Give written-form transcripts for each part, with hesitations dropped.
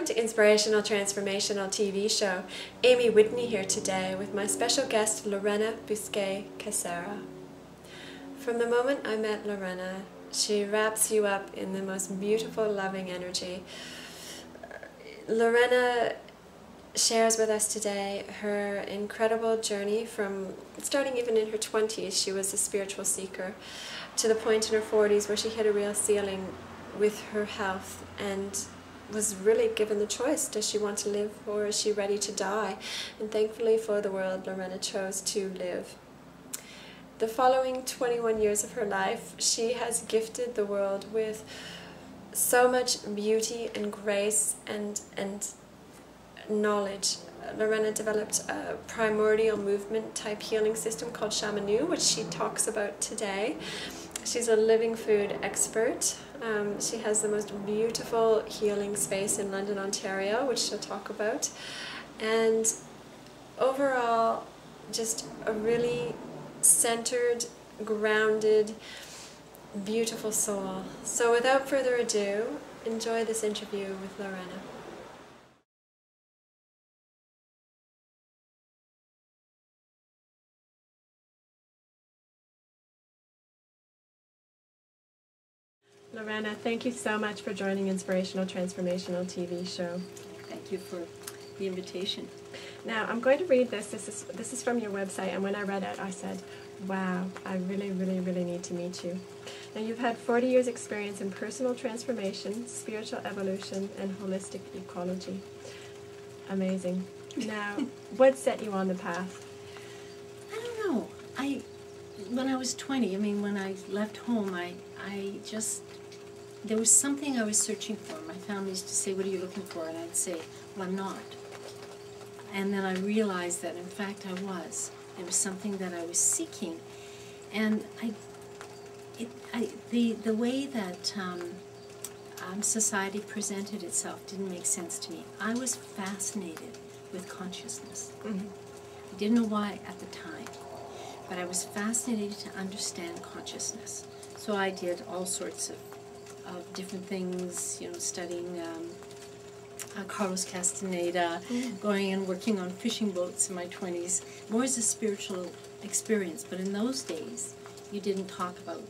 to Inspirational Transformational TV show. Amy Whitney here today with my special guest Lorenna Bousquet Kacera. From the moment I met Lorenna, she wraps you up in the most beautiful, loving energy. Lorenna shares with us today her incredible journey from starting even in her 20s. She was a spiritual seeker to the point in her 40s where she hit a real ceiling with her health and was really given the choice: does she want to live or is she ready to die? And thankfully for the world, Lorenna chose to live. The following 21 years of her life, she has gifted the world with so much beauty and grace and knowledge. Lorenna developed a primordial movement type healing system called Shamanu, which she talks about today. She's a living food expert. She has the most beautiful healing space in London, Ontario, which she'll talk about. And overall, just a really centered, grounded, beautiful soul. So without further ado, enjoy this interview with Lorenna. Lorenna, thank you so much for joining Inspirational Transformational TV show. Thank you for the invitation. Now, I'm going to read this. This is from your website, and when I read it, I said, wow, I really, really, really need to meet you. Now, you've had 40 years experience in personal transformation, spiritual evolution, and holistic ecology. Amazing. Now, what set you on the path? I don't know. When I was 20, when I left home, I just, there was something I was searching for. My family used to say, what are you looking for? And I'd say, well, I'm not. And then I realized that, in fact, I was. There was something that I was seeking. And the way that society presented itself didn't make sense to me. I was fascinated with consciousness. Mm-hmm. I didn't know why at the time, but I was fascinated to understand consciousness. So I did all sorts of different things, studying Carlos Castaneda, going and working on fishing boats in my 20s, more as a spiritual experience. But in those days, you didn't talk about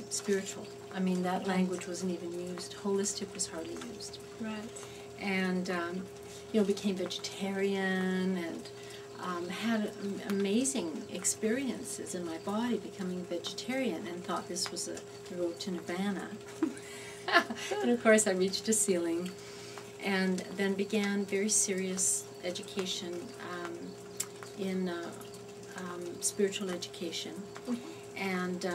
spiritual. That language wasn't even used. Holistic was hardly used. Right. And, became vegetarian and had amazing experiences in my body becoming vegetarian, and thought this was the road to nirvana. And of course I reached a ceiling, and then began very serious education in spiritual education, and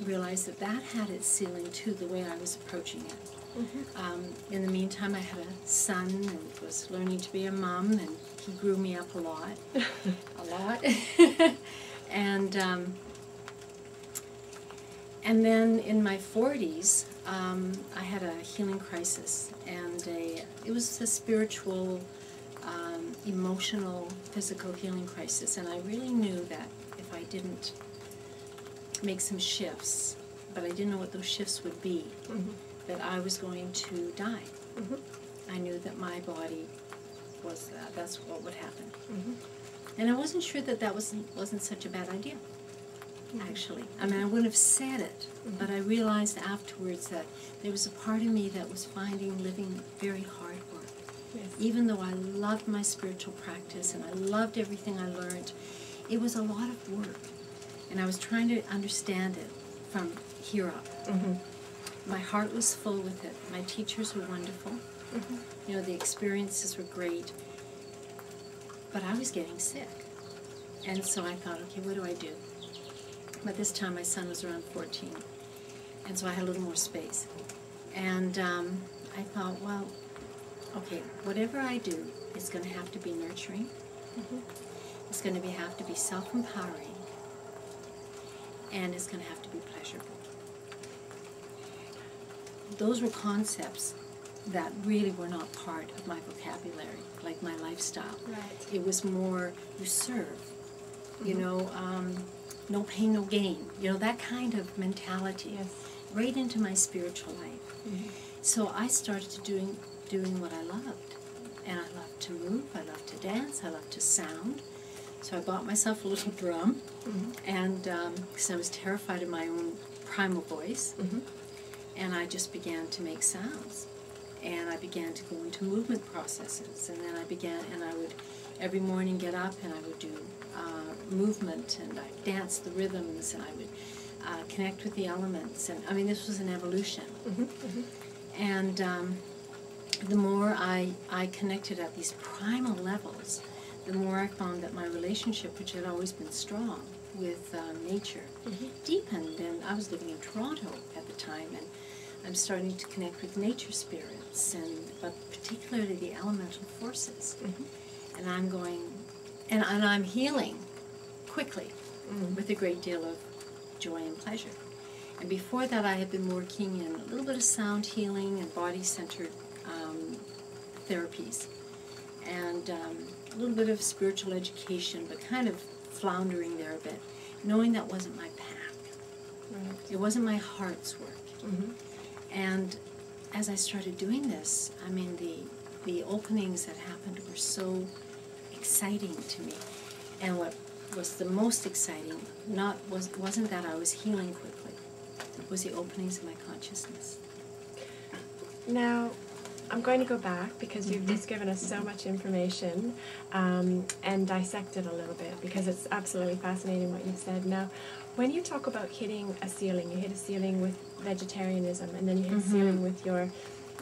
realized that had its ceiling too, the way I was approaching it. In the meantime, I had a son and was learning to be a mom, and he grew me up a lot, and then in my 40s, I had a healing crisis, and it was a spiritual, emotional, physical healing crisis, and I really knew that if I didn't make some shifts, but I didn't know what those shifts would be, that I was going to die. I knew that my body was that's what would happen. And I wasn't sure that wasn't such a bad idea, actually. I wouldn't have said it, but I realized afterwards that there was a part of me that was finding living very hard work. Yes. Even though I loved my spiritual practice and I loved everything I learned, it was a lot of work. And I was trying to understand it from here up. My heart was full with it. My teachers were wonderful. The experiences were great. But I was getting sick. And so I thought, okay, what do I do? But this time my son was around 14. And so I had a little more space. And I thought, well, okay, whatever I do, it's going to have to be nurturing. It's going to have to be self-empowering. And it's going to have to be pleasurable. Those were concepts that really were not part of my vocabulary, like my lifestyle. Right. It was more, you serve, no pain, no gain, that kind of mentality, right into my spiritual life. So I started doing doing what I loved. And I loved to move, I loved to dance, I loved to sound. So I bought myself a little drum, and because I was terrified of my own primal voice, and I just began to make sounds. And I began to go into movement processes, and then I would every morning get up and I would do movement, and I'd dance the rhythms, and I would connect with the elements. And I mean, this was an evolution. And the more I connected at these primal levels, the more I found that my relationship, which had always been strong with nature, deepened. And I was living in Toronto at the time, and I'm starting to connect with nature spirits, but particularly the elemental forces. And I'm going, and I'm healing quickly with a great deal of joy and pleasure. And before that, I had been working in a little bit of sound healing and body-centered therapies, and a little bit of spiritual education, but kind of floundering there a bit, knowing that wasn't my path. It wasn't my heart's work. And as I started doing this, I mean, the openings that happened were so exciting to me. And what was the most exciting wasn't that I was healing quickly. It was the openings of my consciousness. Now, I'm going to go back because you've just given us so much information and dissect it a little bit, because it's absolutely fascinating what you've said. Now, when you talk about hitting a ceiling, you hit a ceiling with vegetarianism, and then you hit a ceiling with your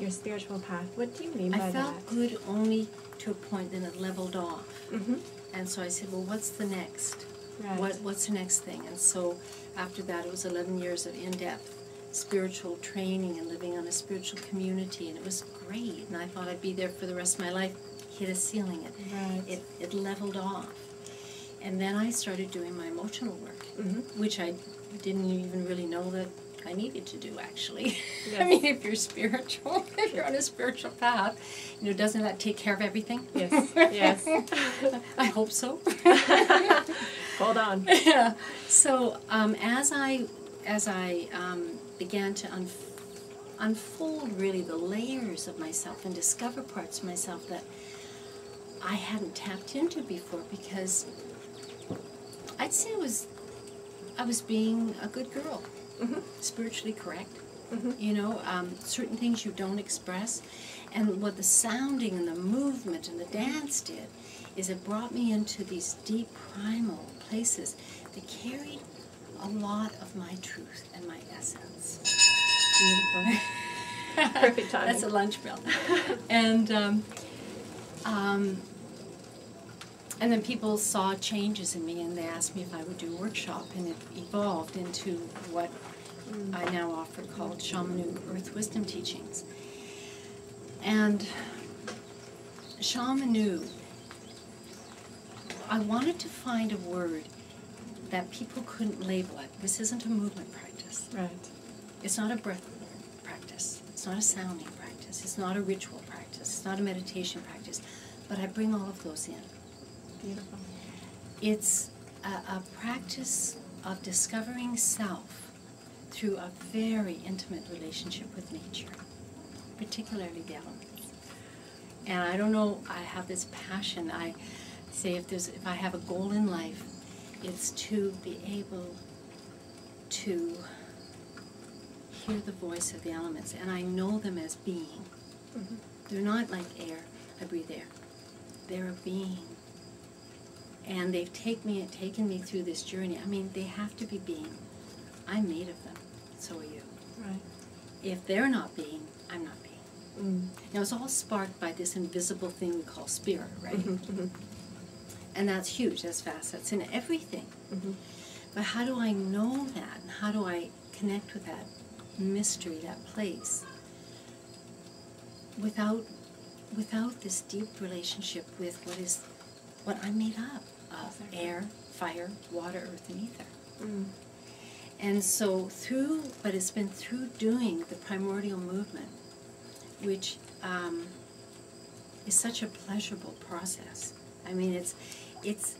spiritual path. What do you mean by that? I felt good only to a point, then it leveled off. And so I said, well, what's the next? Right. What's the next thing? And so after that, it was 11 years of in-depth spiritual training and living on a spiritual community, and it was great. And I thought I'd be there for the rest of my life. Hit a ceiling. It leveled off. And then I started doing my emotional work, which I didn't even really know that I needed to do, actually. Yes. I mean, if you're spiritual, if you're on a spiritual path, doesn't that take care of everything? Yes, yes. I hope so. Hold on. Yeah. So as I began to unfold really the layers of myself and discover parts of myself that I hadn't tapped into before, because I'd say I was being a good girl, spiritually correct. Certain things you don't express, and what the sounding and the movement and the dance did is it brought me into these deep primal places that carried a lot of my truth and my essence. Beautiful. Perfect timing. That's a lunch bell. And then people saw changes in me, and they asked me if I would do a workshop, and it evolved into what I now offer called Shamanu Earth Wisdom Teachings. And Shamanu, I wanted to find a word that people couldn't label it. This isn't a movement practice. Right. It's not a breath practice. It's not a sounding practice. It's not a ritual practice. It's not a meditation practice. But I bring all of those in. Beautiful. It's a practice of discovering self through a very intimate relationship with nature, particularly the elements. And I don't know, I have this passion. I say if I have a goal in life, it's to be able to hear the voice of the elements, and I know them as being. They're not like air, I breathe air. They're a being. And they've taken me through this journey. I mean, they have to be being. I'm made of them, so are you. Right. If they're not being, I'm not being. Now, it's all sparked by this invisible thing we call spirit, right? And that's huge, that's vast, that's in everything. But how do I know that? And how do I connect with that mystery, that place, without this deep relationship with what I'm made up of: air, fire, water, earth, and ether. And so but it's been through doing the primordial movement, which is such a pleasurable process. I mean, it's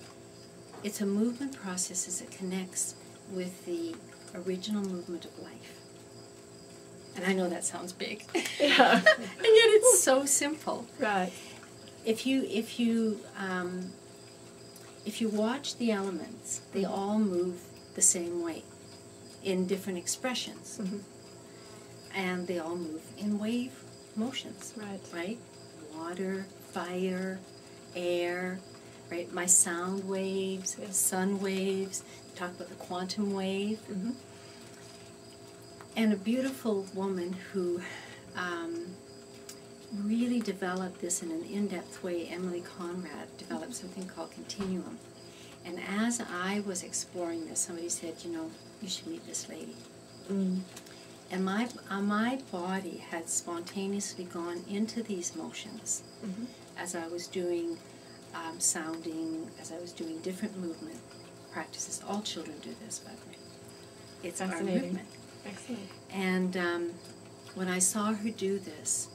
a movement process as it connects with the original movement of life. And I know that sounds big. Yeah. And yet it's so simple. Right. If you watch the elements, they all move the same way in different expressions. Mm-hmm. And they all move in wave motions. Right. Right? Water, fire, air, right? My sound waves, Yes. sun waves, talk about the quantum wave. Mm-hmm. And a beautiful woman who really developed this in an in-depth way, Emily Conrad, developed something called Continuum. And as I was exploring this, somebody said, you know, you should meet this lady. Mm. And my body had spontaneously gone into these motions Mm-hmm. as I was doing sounding, as I was doing different movement practices. All children do this, by the way. It's our movement. Excellent. And when I saw her do this,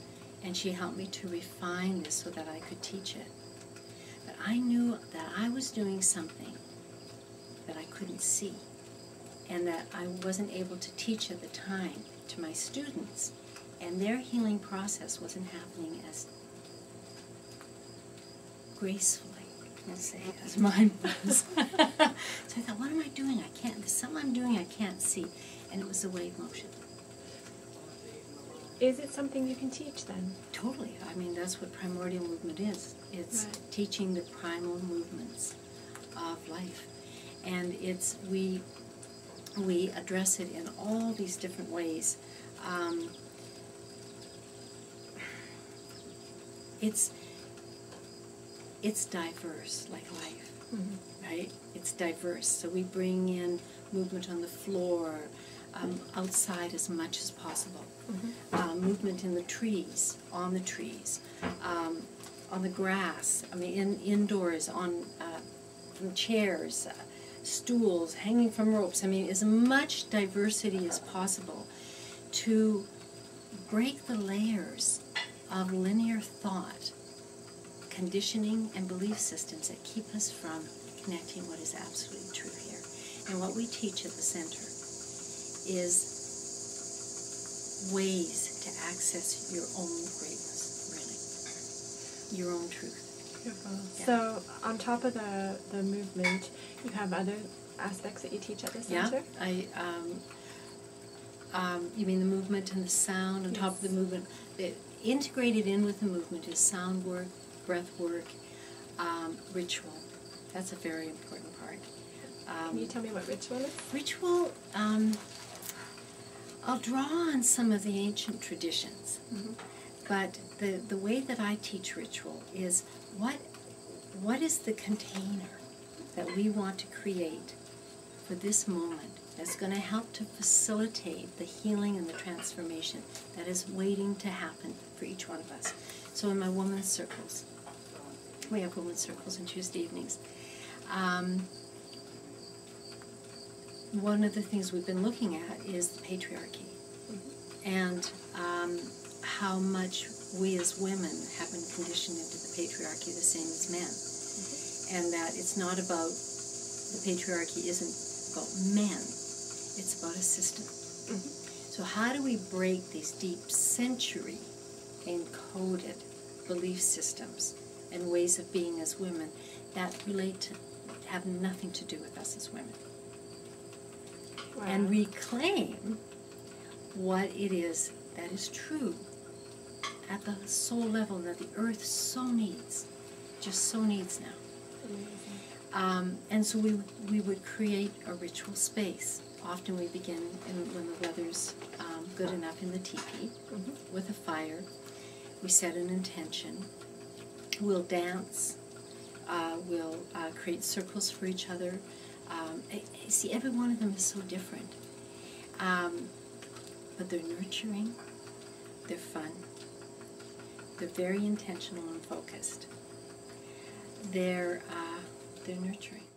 and she helped me to refine this so that I could teach it, but I knew that I was doing something that I couldn't see, and that I wasn't able to teach at the time to my students, and their healing process wasn't happening as gracefully, let's say, as mine was. So I thought, what am I doing? There's something I'm doing I can't see. And it was the wave motion. Is it something you can teach then? Totally. I mean, that's what primordial movement is. It's Right. teaching the primal movements of life. And we address it in all these different ways. It's diverse, like life, right? It's diverse. So we bring in movement on the floor, outside as much as possible. Movement in the trees, on the grass. I mean, indoors, from chairs, stools, hanging from ropes. I mean, as much diversity as possible to break the layers of linear thought, conditioning, and belief systems that keep us from connecting what is absolutely true here. And what we teach at the center is ways to access your own greatness, really, your own truth. Beautiful. Yeah. So on top of the movement, you have other aspects that you teach at the center? Yeah, you mean the movement and the sound on top of the movement. Integrated in with the movement is sound work, breath work, ritual. That's a very important part. Can you tell me what ritual is? Ritual, I'll draw on some of the ancient traditions, but the way that I teach ritual is what is the container that we want to create for this moment that's going to help to facilitate the healing and the transformation that is waiting to happen for each one of us. So in my women's circles, we have women's circles on Tuesday evenings. One of the things we've been looking at is the patriarchy, and how much we as women have been conditioned into the patriarchy the same as men, and that it's not about, the patriarchy isn't about men, it's about a system. So how do we break these deep century encoded belief systems and ways of being as women that relate to, have nothing to do with us as women? Wow. And reclaim what it is that is true at the soul level that the earth so needs, just so needs now. Amazing. And so we would create a ritual space. Often we begin when the weather's good enough in the teepee with a fire. We set an intention. We'll dance. We'll create circles for each other. See, every one of them is so different. But they're nurturing. They're fun. They're very intentional and focused. They're nurturing.